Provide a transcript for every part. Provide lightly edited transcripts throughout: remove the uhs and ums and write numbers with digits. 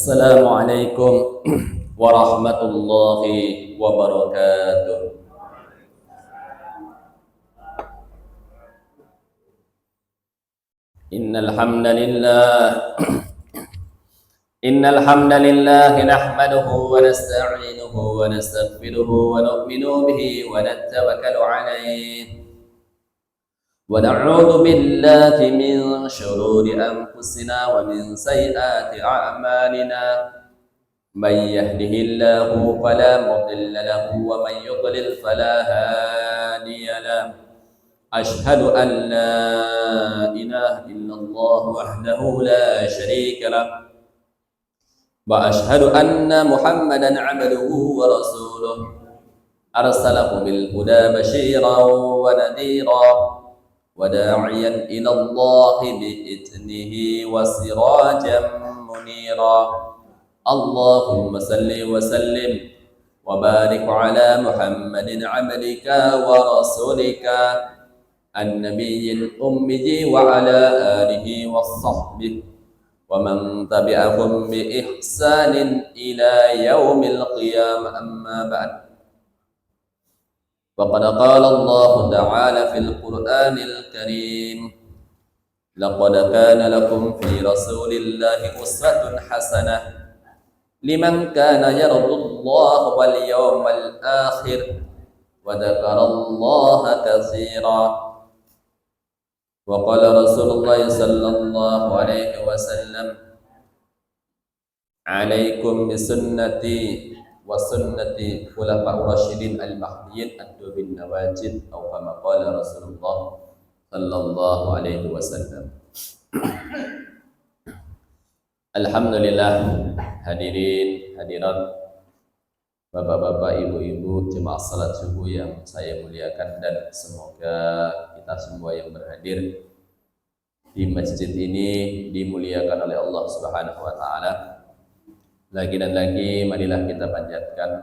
Assalamualaikum warahmatullahi wabarakatuh. Innal hamdalillah Innal hamdalillah nahmaduhu wa nasta'inuhu wa nastaghfiruhu wa nu'minu bihi wa natawakkalu alayhi wa na'udzu billahi min shururi anfusina wa min sayyiati a'malina. من يهده الله فلا مضل له ومن يضلل فلا هادي له أشهد أن لا إله إلا الله وحده لا شريك له وأشهد أن محمدا عبده ورسوله أرسله بالهدى بشيرا ونذيرا وداعيا إلى الله بإذنه وسراجا منيرا. اللهم صل وسلم وبارك على محمد عبدك ورسولك النبي الأمي وعلى آله وصحبه ومن تبعهم بإحسان إلى يوم القيامة. أما بعد، فقد قال الله تعالى في القرآن الكريم: لقد كان لكم في رسول الله أسوة حسنة لمن كان يرجو الله واليوم الآخر وذكر الله كثيرا. وقال رسول الله صلى الله عليه وسلم: عليكم بسنتي وسنة خلفاء الراشدين المهديين أدوا بالنواجذ، أو كما قال رسول الله صلى الله عليه وسلم. Alhamdulillah, hadirin hadirat, bapak-bapak, ibu-ibu, jemaah salat subuh yang saya muliakan, dan semoga kita semua yang berhadir di masjid ini dimuliakan oleh Allah Subhanahu wa taala. Lagi dan lagi marilah kita panjatkan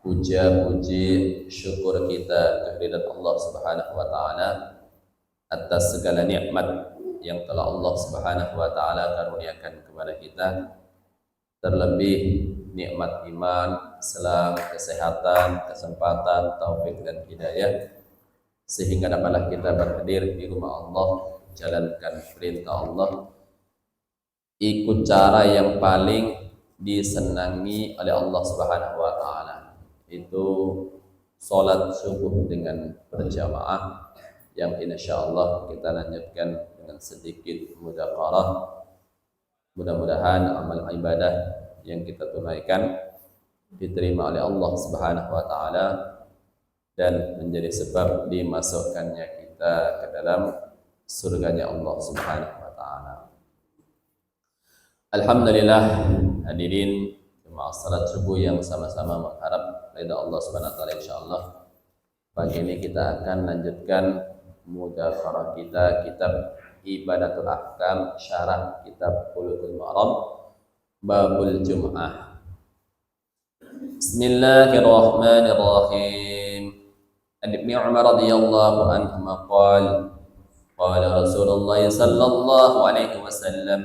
puja puji syukur kita kehadirat Allah Subhanahu wa taala atas segala nikmat yang telah Allah Subhanahu wa taala karuniakan kepada kita, terlebih nikmat iman, Islam, kesehatan, kesempatan, taufik dan hidayah, sehingga dapatlah kita berhadir di rumah Allah, jalankan perintah Allah, ikut cara yang paling disenangi oleh Allah Subhanahu wa taala, itu salat subuh dengan berjamaah, yang insyaallah kita lanjutkan dengan sedikit mudzakarah. Mudah-mudahan amal ibadah yang kita tunaikan diterima oleh Allah Subhanahu wa taala dan menjadi sebab dimasukkannya kita ke dalam surganya Allah Subhanahu wa taala. Alhamdulillah, hadirin jemaah salat subuh yang sama-sama mengharap ridha Allah Subhanahu wa taala, insyaallah pagi ini kita akan lanjutkan mudzakarah kita kitab Ibadatul Ahkam, syarah kitab Bulughul Maram, babul Jum'ah. Bismillahirrahmanirrahim. An Ibnu Umar radhiyallahu anhu qala qala Rasulullah sallallahu alaihi wasallam: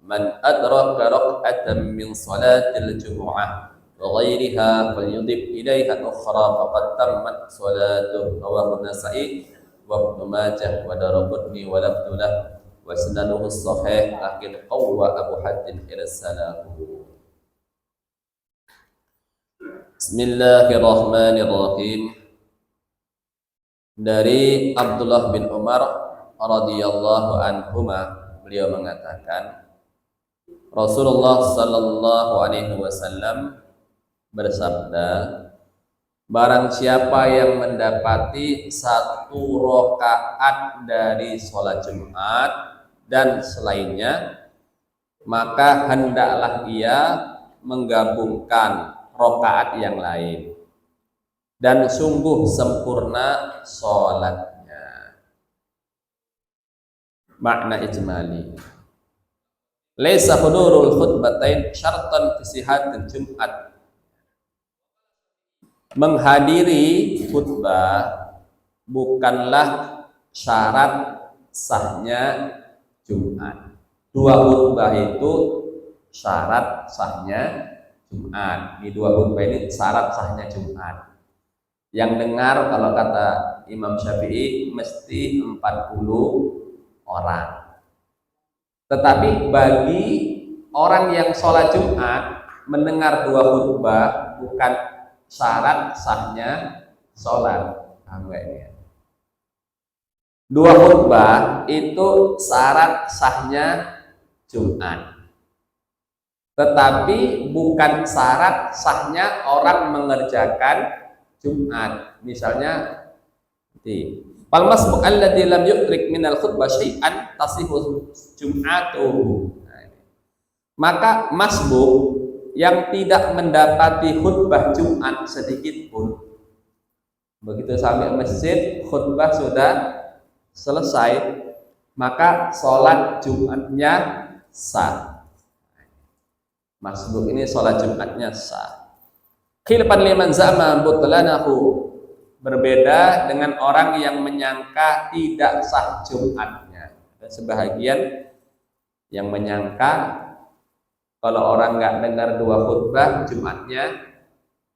man adraka rak'atan min salatil jumu'ah wa ghairiha falyudib ilaiha ukhra faqad tammat salatuhu. Rawahu Nasa'i wa Ibnu Majah wa Daraqutni wa lafdhulah wa sanaduhu sahih, lakin qawwa Abu Hatim irsalahu. Bismillahirrahmanirrahim. Dari Abdullah bin Umar radhiyallahu anhuma, beliau mengatakan Rasulullah sallallahu alaihi wasallam bersabda, barang siapa yang mendapati satu rakaat dari sholat Jumat dan selainnya, maka hendaklah ia menggabungkan rakaat yang lain, dan sungguh sempurna sholatnya. Makna ijmali: laisa hudurul khutbatain syartan fi sihatil Jumat. Menghadiri khutbah bukanlah syarat sahnya Jumat. Dua khutbah itu syarat sahnya Jumat. Di dua khutbah ini syarat sahnya Jumat. Yang dengar kalau kata Imam Syafi'i mesti 40 orang. Tetapi bagi orang yang sholat Jumat mendengar dua khutbah bukan syarat sahnya sholat. Ya. Dua khutbah itu syarat sahnya Jumat. Tetapi bukan syarat sahnya orang mengerjakan Jumat. Misalnya fal masbuk alladzi lam yudrik minal khutbah syai'an tasihu jum'atuhu. Maka masbuk yang tidak mendapati khutbah Jumat sedikit pun, begitu sampai masjid khutbah sudah selesai, maka sholat Jumatnya sah. Masbuk ini sholat Jumatnya sah. Khilafan liman za'ama butlanahu, berbeda dengan orang yang menyangka tidak sah Jumatnya. Ada sebahagian yang menyangka kalau orang nggak dengar dua khutbah Jumatnya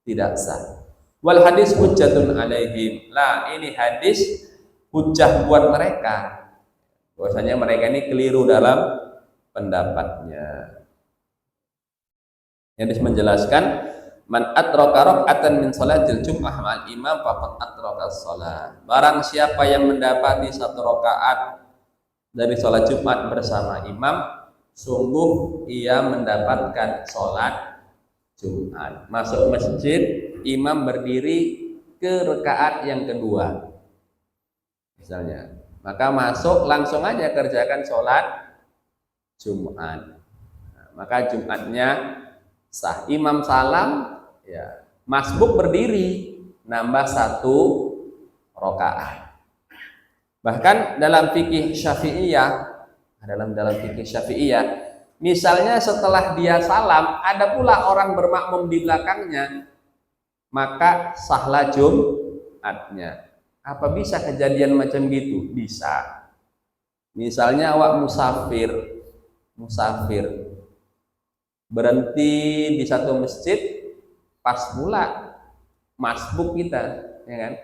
tidak sah. Wal hadis hujjatun alaihim. Lah, ini hadis hujjah buat mereka. Bahwasanya mereka ini keliru dalam pendapatnya. Hadis menjelaskan man atraka raka'atan min salatil jum'ah ma'al imam faqad atraka shalah. Barang siapa yang mendapati satu rakaat dari salat Jumat bersama imam, sungguh ia mendapatkan salat Jumat. Masuk masjid, imam berdiri ke rakaat yang kedua. Misalnya, maka masuk langsung aja kerjakan salat Jumat. Nah, maka Jumatnya sah. Imam salam, ya, masbuk berdiri nambah satu rakaat. Bahkan dalam fikih Syafi'iyah, misalnya setelah dia salam ada pula orang bermakmum di belakangnya, maka sahlah Jumatnya. Apa bisa kejadian macam gitu? Bisa. Misalnya awak musafir berhenti di satu masjid, pas pula masbuk kita, ya kan?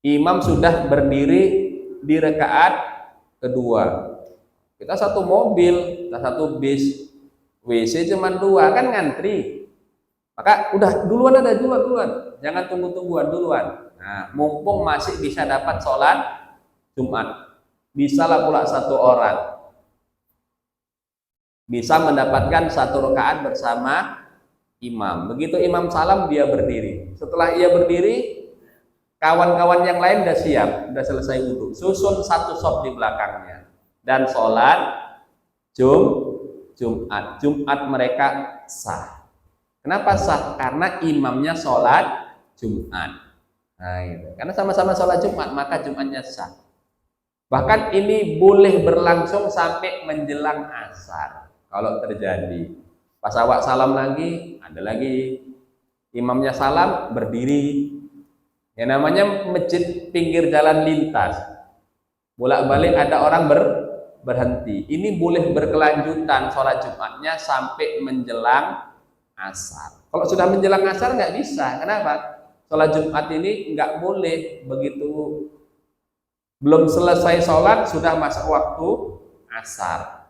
Imam sudah berdiri di rakaat kedua. Kita satu mobil, kita satu bis, WC cuma dua, kan ngantri. Maka udah duluan, jangan tunggu-tungguan duluan. Nah, mumpung masih bisa dapat sholat Jumat, bisalah pula satu orang bisa mendapatkan satu rakaat bersama imam. Begitu imam salam dia berdiri. Setelah ia berdiri, kawan-kawan yang lain udah siap, udah selesai wudhu, susun satu sop di belakangnya dan sholat Jumat mereka sah. Kenapa sah? Karena imamnya sholat Jumat. Nah, itu. Karena sama-sama sholat Jumat, maka Jumatnya sah. Bahkan ini boleh berlangsung sampai menjelang asar. Kalau terjadi pas awak salam lagi, ada lagi imamnya salam berdiri. Ya, namanya masjid pinggir jalan lintas, bolak-balik ada orang berhenti. Ini boleh berkelanjutan sholat Jumatnya sampai menjelang asar. Kalau sudah menjelang asar nggak bisa. Kenapa? Sholat Jumat ini nggak boleh begitu belum selesai sholat sudah masuk waktu asar.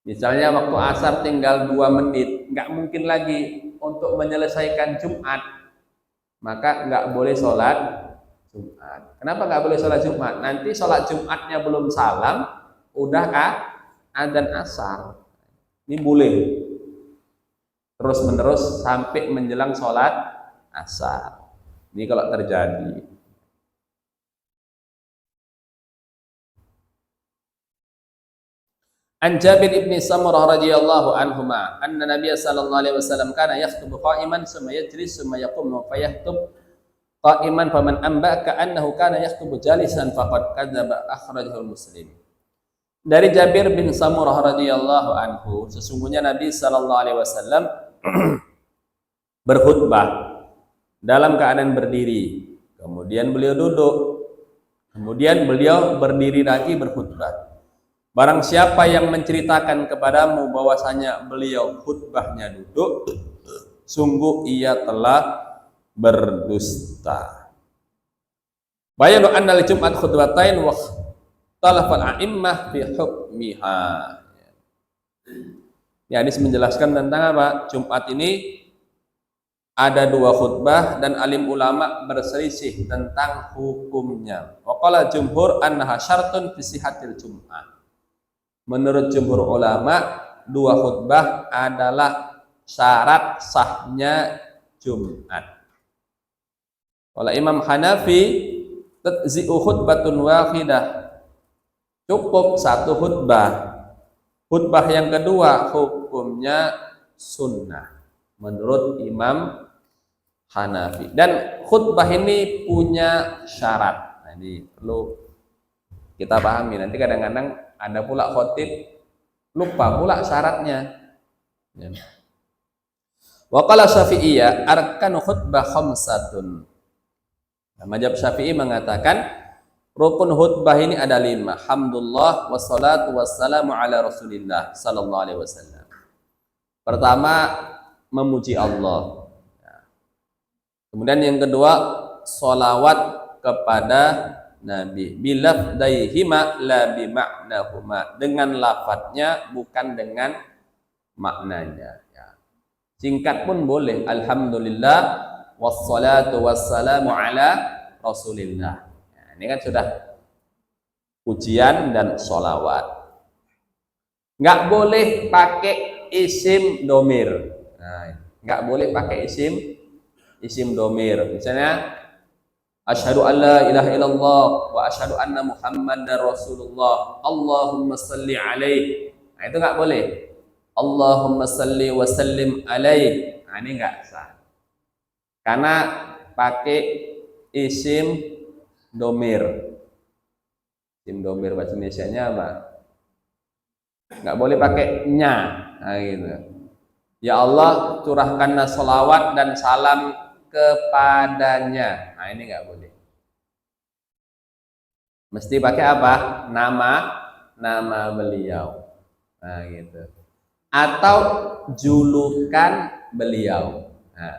Misalnya waktu asar tinggal 2 menit, nggak mungkin lagi untuk menyelesaikan Jumat, maka nggak boleh sholat Jumat. Kenapa nggak boleh sholat Jumat? Nanti sholat Jumatnya belum salam, udah adzan asar. Ini boleh terus menerus sampai menjelang sholat asar. Ini kalau terjadi. An Jabir ibn Samurah radhiyallahu anhuma anna Nabiy sallallahu alaihi wasallam kana yakhthubu qa'iman summa yajlis summa yaqumu fa yakhthub qa'iman faman amba'aka annahu kana yakhthubu jalisan faqad kadzaba akhrajahu Muslim. Dari Jabir bin Samurah radhiyallahu anhu, sesungguhnya Nabi sallallahu alaihi wasallam berkhutbah dalam keadaan berdiri, kemudian beliau duduk, kemudian beliau berdiri lagi berkhutbah. Barang siapa yang menceritakan kepadamu bahwasanya beliau khutbahnya duduk, sungguh ia telah berdusta. Bayanu anna al-jum'at khutbatain wa talafal a'immah fi hukmiha. Ya, hadis menjelaskan tentang apa? Jumat ini ada 2 khutbah dan alim ulama berselisih tentang hukumnya. Wa qala jumhur annaha syartun fi sihhatil jum'ah. Menurut jumhur ulama, 2 khutbah adalah syarat sahnya Jumat. Kalau Imam Hanafi, tajzi'u khutbatun wahidah, cukup 1 khutbah. Khutbah yang kedua hukumnya sunnah menurut Imam Hanafi. Dan khutbah ini punya syarat. Nah, ini perlu kita pahami. Nanti kadang-kadang ada pula khotib lupa pula syaratnya. Wa qala Syafi'iyya arkanu khutbah khamsatun. Nah, mazhab Syafi'i mengatakan rukun khutbah ini ada 5. Hamdulillah wassalatu wassalamu ala Rasulillah sallallahu alaihi wasallam. Pertama, memuji Allah. Kemudian yang kedua, sholawat kepada Nabi. Bilafdaihima la bima'nahuma. Dengan lafadznya bukan dengan maknanya. Singkat pun boleh. Alhamdulillah wassalatu wassalamu ala Rasulillah. Ini kan sudah pujian dan sholawat. Nggak boleh pakai isim domir. Nah, nggak boleh pakai isim domir. Misalnya, asyhadu an la ilaha illallah wa asyhadu anna muhammadar rasulullah. Allahumma salli alaihi. Nah, itu nggak boleh. Allahumma salli wa sallim alaihi. Nah, ini nggak sah. Karena pakai isim domir. Isim domir bahasa Indonesianya apa? Nggak boleh pakai nya. Nah, gitu. Ya Allah, curahkanlah salawat dan salam kepadanya. Nah, ini nggak boleh. Mesti pakai apa? Nama beliau. Nah, gitu. Atau julukan beliau. Nah,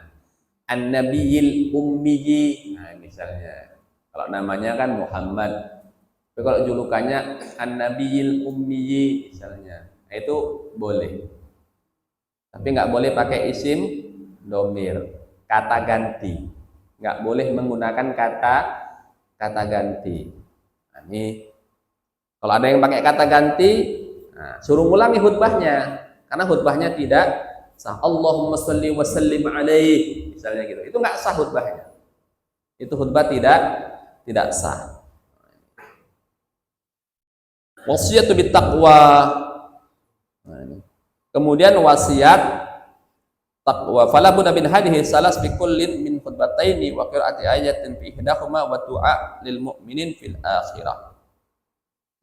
An-Nabiyil Ummiyyi. Nah, misalnya kalau namanya kan Muhammad, tapi kalau julukannya An-Nabiyil Ummiyyi misalnya, nah, itu boleh. Tapi nggak boleh pakai isim domir, kata ganti. Nggak boleh menggunakan kata ganti. Nah, ini kalau ada yang pakai kata ganti, nah, suruh ulangi khutbahnya, karena khutbahnya tidak sah. Allahumma sholli wa sallim alaihi misalnya gitu. Itu nggak sah khutbahnya. Itu khutbah tidak sah. Wasiyatu bittaqwa. Kemudian wasiat taqwa. Fala budda min hadhihi salas bi kullin min khutbataini wa qira'ati ayatin fi ihdahuma wa du'a lil mu'minin fil akhirah.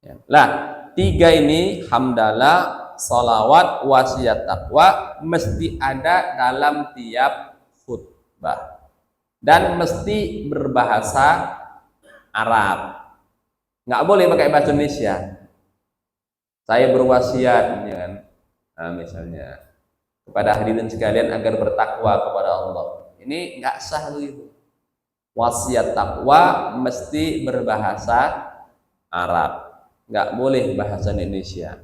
Ya. Lah, 3 ini hamdalah, salawat, wasiat taqwa mesti ada dalam tiap khutbah. Dan mesti berbahasa Arab. Nggak boleh pakai bahasa Indonesia. Saya berwasiat, ya kan? Nah, misalnya kepada hadirin sekalian agar bertakwa kepada Allah. Ini nggak sah begitu. Wasiat takwa mesti berbahasa Arab, nggak boleh bahasa Indonesia.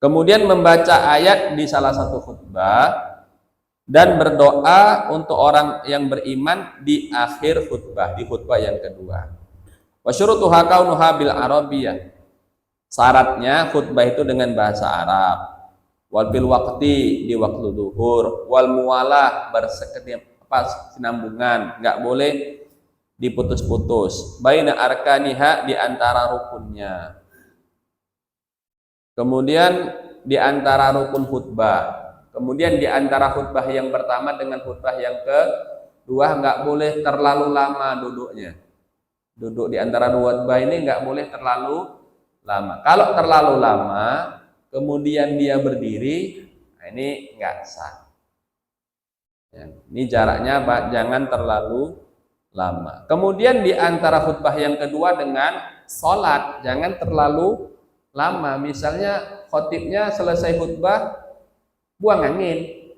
Kemudian membaca ayat di salah satu khutbah dan berdoa untuk orang yang beriman di akhir khutbah, di khutbah yang kedua. Wa syurutuha kaunuha bil arabiyyah. Syaratnya khutbah itu dengan bahasa Arab. Wal bil waqti, di waktu duhur. Wal muwalah, berkesinambungan, nggak boleh diputus-putus. Baina arkaniha, di antara rukunnya. Kemudian di antara rukun khutbah. Kemudian di antara khutbah yang pertama dengan khutbah yang kedua nggak boleh terlalu lama duduknya. Duduk di antara 2 khutbah ini nggak boleh terlalu lama. Kalau terlalu lama, kemudian dia berdiri, nah ini nggak sah. Ya, ini jaraknya Pak, jangan terlalu lama. Kemudian di antara khutbah yang kedua dengan sholat jangan terlalu lama. Misalnya khotibnya selesai khutbah buang angin,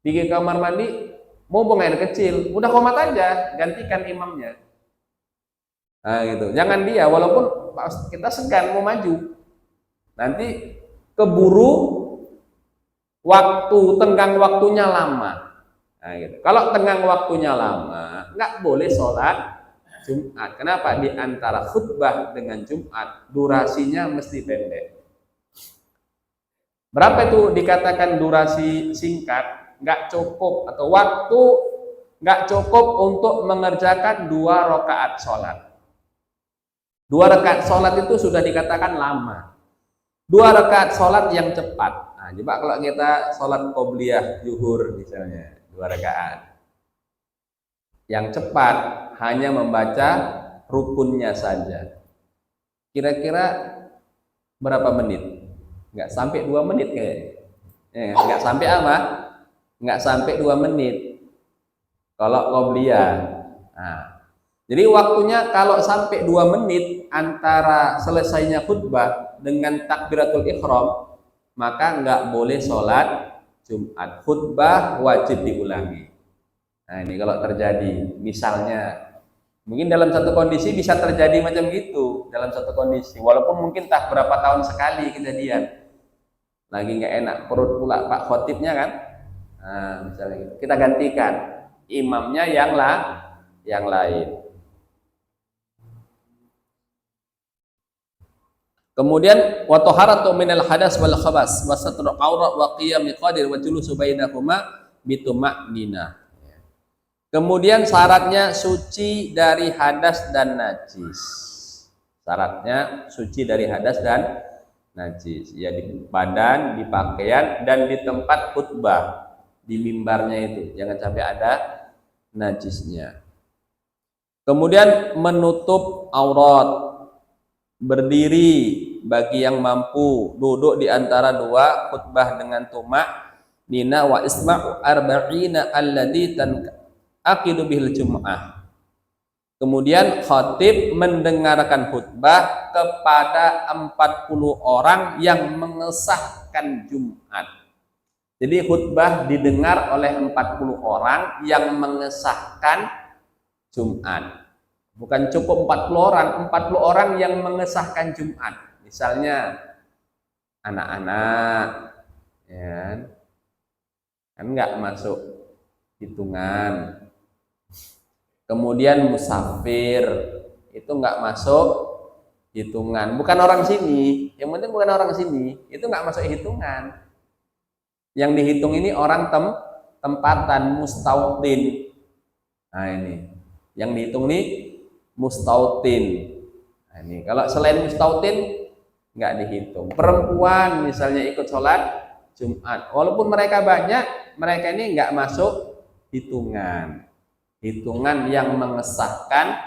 pergi ke kamar mandi mau buang air kecil, udah komat aja, gantikan imamnya. Nah gitu, jangan dia, walaupun kita segan mau maju, nanti keburu waktu, tenggang waktunya lama. Nah gitu, kalau tenggang waktunya lama nggak boleh sholat Jumat. Kenapa? Di antara khutbah dengan Jumat durasinya mesti pendek. Berapa itu dikatakan durasi singkat? Nggak cukup, atau waktu nggak cukup untuk mengerjakan 2 rakaat sholat. 2 rakaat sholat itu sudah dikatakan lama. 2 rakaat sholat yang cepat. Nah, coba kalau kita sholat qobliyah zuhur misalnya 2 rakaat. Yang cepat hanya membaca rukunnya saja. Kira-kira berapa menit? Nggak sampai 2 menit kayaknya. Nggak sampai apa? Nggak sampai 2 menit. Kalau qobliyah. Nah, jadi waktunya kalau sampai 2 menit antara selesainya khutbah dengan takbiratul ihram, maka nggak boleh sholat Jumat. Khutbah wajib diulangi. Nah ini kalau terjadi, misalnya mungkin dalam satu kondisi bisa terjadi macam gitu, dalam satu kondisi, walaupun mungkin tak berapa tahun sekali kejadian, lagi nggak enak perut pula Pak khotibnya kan. Nah misalnya gitu, kita gantikan imamnya yang lain. Kemudian wa taharatu minal hadas wal khabas wa satru aurat wa qiyam qadir wa julusu bainahuma bituma'ninah. Kemudian syaratnya suci dari hadas dan najis. Syaratnya suci dari hadas dan najis. Ya di badan, di pakaian, dan di tempat khutbah, di mimbarnya itu. Jangan sampai ada najisnya. Kemudian menutup aurat. Berdiri bagi yang mampu, duduk di antara 2 khutbah dengan tuma'ninah wa isma'u arba'ina alladzi aqidu bihil jum'ah. Kemudian khatib mendengarkan khutbah kepada 40 orang yang mengesahkan Jumat. Jadi khutbah didengar oleh 40 orang yang mengesahkan Jumat. Bukan cukup 40 orang, 40 orang yang mengesahkan Jumat. Misalnya anak-anak, ya, kan nggak masuk hitungan. Kemudian musafir itu nggak masuk hitungan, bukan orang sini. Yang penting bukan orang sini, itu nggak masuk hitungan. Yang dihitung ini orang tempatan, mustautin. Nah ini, yang dihitung nih mustautin. Nah ini, kalau selain mustautin nggak dihitung. Perempuan misalnya ikut sholat Jumat, walaupun mereka banyak, mereka ini nggak masuk hitungan yang mengesahkan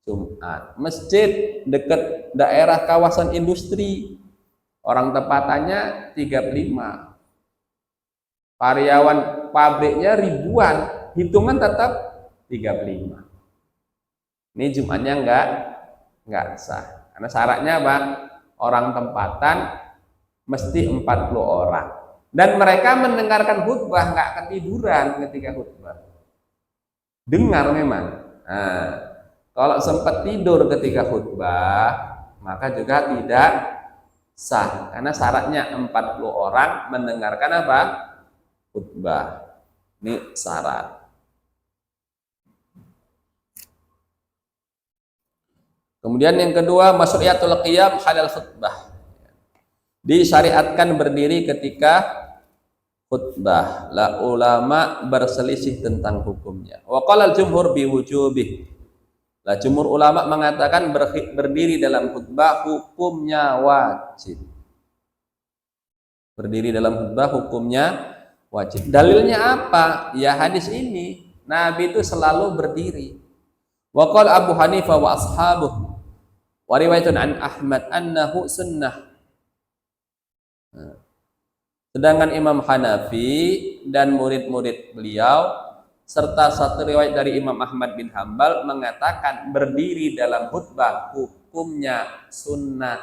Jumat. Masjid dekat daerah kawasan industri, orang tempatannya 35, karyawan pabriknya ribuan, hitungan tetap 35. Ini Jumatnya nggak sah, karena syaratnya apa? Orang tempatan mesti 40 orang, dan mereka mendengarkan khutbah, nggak ketiduran ketika khutbah. Dengar memang. Nah, kalau sempat tidur ketika khutbah, maka juga tidak sah, karena syaratnya 40 orang mendengarkan apa? Khutbah. Ini syarat. Kemudian yang kedua, masyru'iyatul qiyam halal khutbah. Disyariatkan berdiri ketika khutbah. La ulama berselisih tentang hukumnya. Wa qala al-jumhur biwujubih. La jumhur ulama mengatakan berdiri dalam khutbah hukumnya wajib. Berdiri dalam khutbah hukumnya wajib. Dalilnya apa? Ya hadis ini. Nabi itu selalu berdiri. Wa qala Abu Hanifah wa ashabuh wa riwayatun an Ahmad annahu sunnah. Sedangkan Imam Hanafi dan murid-murid beliau serta satu riwayat dari Imam Ahmad bin Hambal mengatakan berdiri dalam khutbah hukumnya sunnah.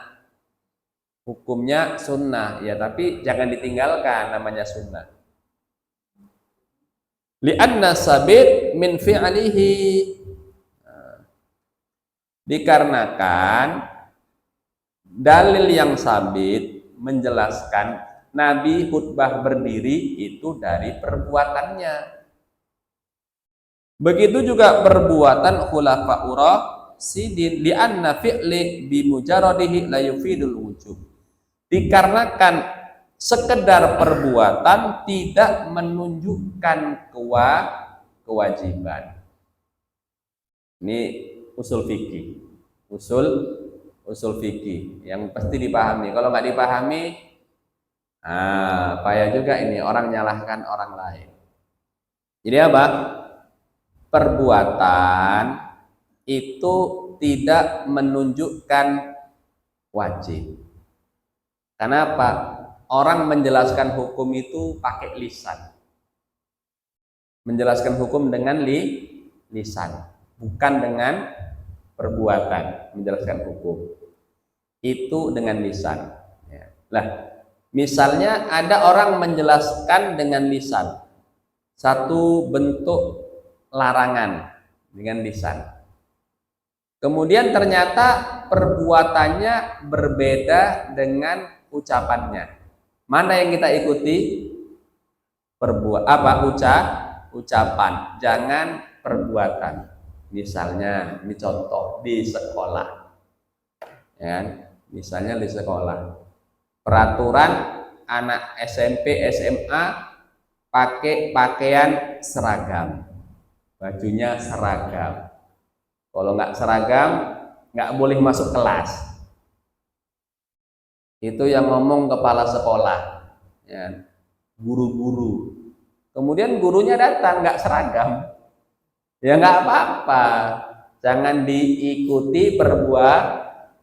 Hukumnya sunnah, ya, tapi jangan ditinggalkan, namanya sunnah. Li'anna sabit min fi'alihi, dikarenakan dalil yang sabit menjelaskan Nabi khutbah berdiri itu dari perbuatannya. Begitu juga perbuatan khulafa'ur rasyidin, li'anna fi'li bimujaradihi la yufidul wujub, dikarenakan sekedar perbuatan tidak menunjukkan kewajiban. Ini usul fikih, usul fikih yang pasti dipahami. Kalau nggak dipahami, payah juga ini, orang nyalahkan orang lain. Jadi apa? Perbuatan itu tidak menunjukkan wajib. Kenapa? Orang menjelaskan hukum itu pakai lisan. Menjelaskan hukum dengan lisan, bukan dengan perbuatan. Menjelaskan hukum itu dengan lisan. Lah, misalnya ada orang menjelaskan dengan lisan satu bentuk larangan dengan lisan. Kemudian ternyata perbuatannya berbeda dengan ucapannya. Mana yang kita ikuti? Ucapan, jangan perbuatan. Misalnya, ini contoh di sekolah. Ya, misalnya di sekolah. Peraturan anak SMP, SMA pakai pakaian seragam. Bajunya seragam. Kalau nggak seragam, nggak boleh masuk kelas. Itu yang ngomong kepala sekolah, ya, guru-guru. Kemudian gurunya datang nggak seragam, ya nggak apa-apa. Jangan diikuti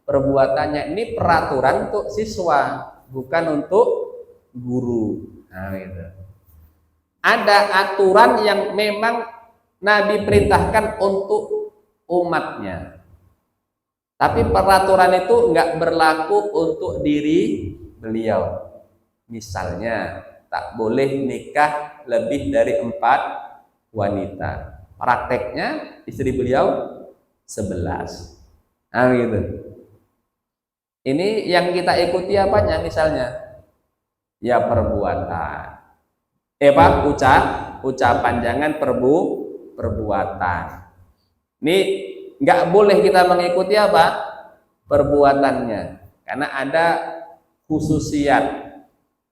perbuatannya. Ini peraturan untuk siswa, bukan untuk guru. Nah, gitu. Ada aturan yang memang Nabi perintahkan untuk umatnya. Tapi peraturan itu nggak berlaku untuk diri beliau. Misalnya, tak boleh nikah lebih dari 4 wanita. Prakteknya istri beliau 11. Nah, gitu. Ini yang kita ikuti apanya misalnya? Ya perbuatan. Ucapan, jangan perbuatan. Ini nggak boleh kita mengikuti apa? Perbuatannya, karena ada khususiat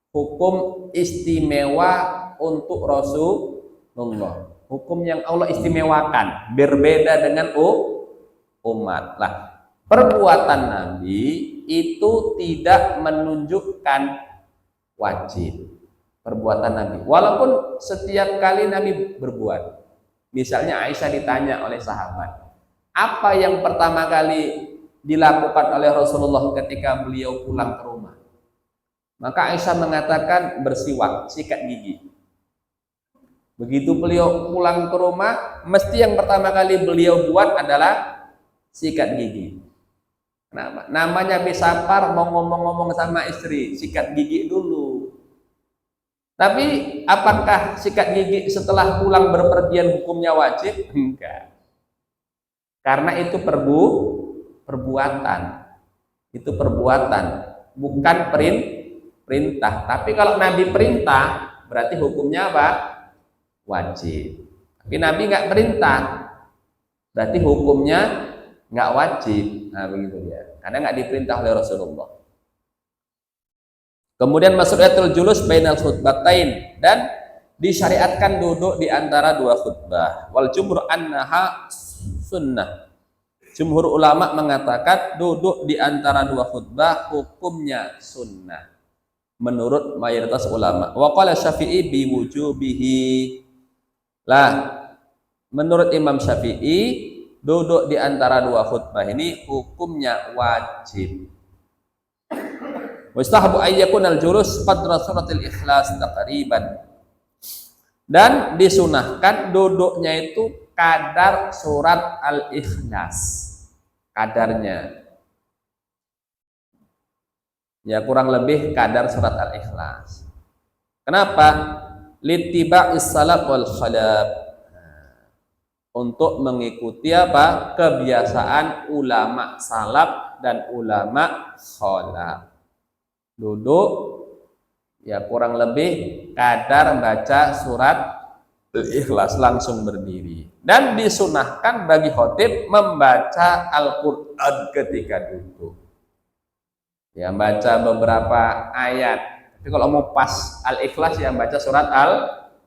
hukum istimewa untuk Rasulullah, hukum yang Allah istimewakan, berbeda dengan umat. Lah, perbuatan Nabi itu tidak menunjukkan wajib. Perbuatan Nabi, walaupun setiap kali Nabi berbuat. Misalnya Aisyah ditanya oleh sahabat, apa yang pertama kali dilakukan oleh Rasulullah ketika beliau pulang ke rumah? Maka Aisyah mengatakan bersiwak, sikat gigi. Begitu beliau pulang ke rumah, mesti yang pertama kali beliau buat adalah sikat gigi. Kenapa? Namanya besapar, mau ngomong-ngomong sama istri, sikat gigi dulu. Tapi apakah sikat gigi setelah pulang berpergian hukumnya wajib? Enggak. Karena itu perbuatan. Itu perbuatan, bukan perintah. Tapi kalau Nabi perintah, berarti hukumnya apa? Wajib. Tapi Nabi nggak perintah, berarti hukumnya nggak wajib. Nah, begitu ya. Karena nggak diperintah oleh Rasulullah. Kemudian masru'iyatul julus bainal khutbatain, dan disyariatkan duduk di antara dua khutbah. Wal jumhur annaha sunnah. Jumhur ulama mengatakan duduk di antara dua khutbah hukumnya sunnah menurut mayoritas ulama. Wa qala Syafi'i bi wujubihi. Lah, menurut Imam Syafi'i duduk di antara dua khutbah ini hukumnya wajib. Mustahabu ayyakun al-julus qadra suratil ikhlas taqriban. Dan disunahkan duduknya itu kadar surat Al-Ikhlas, kadarnya. Ya kurang lebih kadar surat Al-Ikhlas. Kenapa? Littiba'is salaf wal khalaf. Untuk mengikuti apa? Kebiasaan ulama salaf dan ulama khalaf. Duduk ya kurang lebih kadar baca surat Al-Ikhlas, langsung berdiri. Dan disunahkan bagi khotib membaca Al-Quran ketika duduk. Ya baca beberapa ayat. Tapi kalau mau pas Al-Ikhlas yang baca surat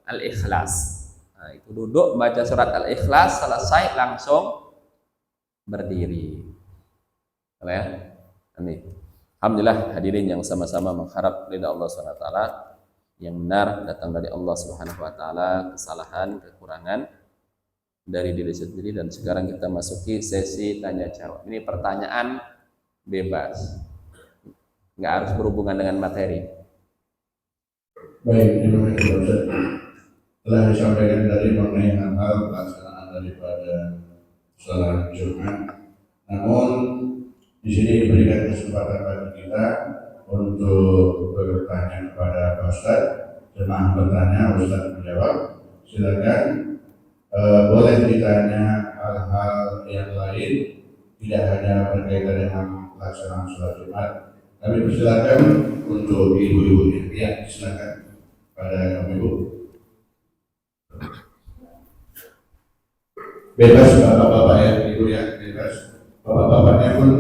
Al-Ikhlas. Nah, itu duduk baca surat Al-Ikhlas, selesai langsung berdiri. Ya. Amin. Alhamdulillah hadirin yang sama-sama mengharap ridha Allah SWT. Yang benar datang dari Allah Subhanahu wa taala, kesalahan, kekurangan dari diri sendiri. Dan sekarang kita masuki sesi tanya jawab. Ini pertanyaan bebas, nggak harus berhubungan dengan materi. Baik, terima kasih Ustaz. Telah disampaikan tadi mengenai hal pelaksanaan daripada sholat Jumat. Namun di sini diberikan kesempatan bagi kita untuk bertanya kepada Pak Ustaz. Jemaah bertanya, Ustaz menjawab. Silakan. Boleh ditanya hal-hal yang lain, tidak hanya berkaitan dengan pelaksanaan sholat Jumat. Kami persilakan untuk ibu-ibu. Ya, silakan pada kami ibu. Bebas bapak-bapak ya, ibu ya, bebas. Bapak-bapaknya pun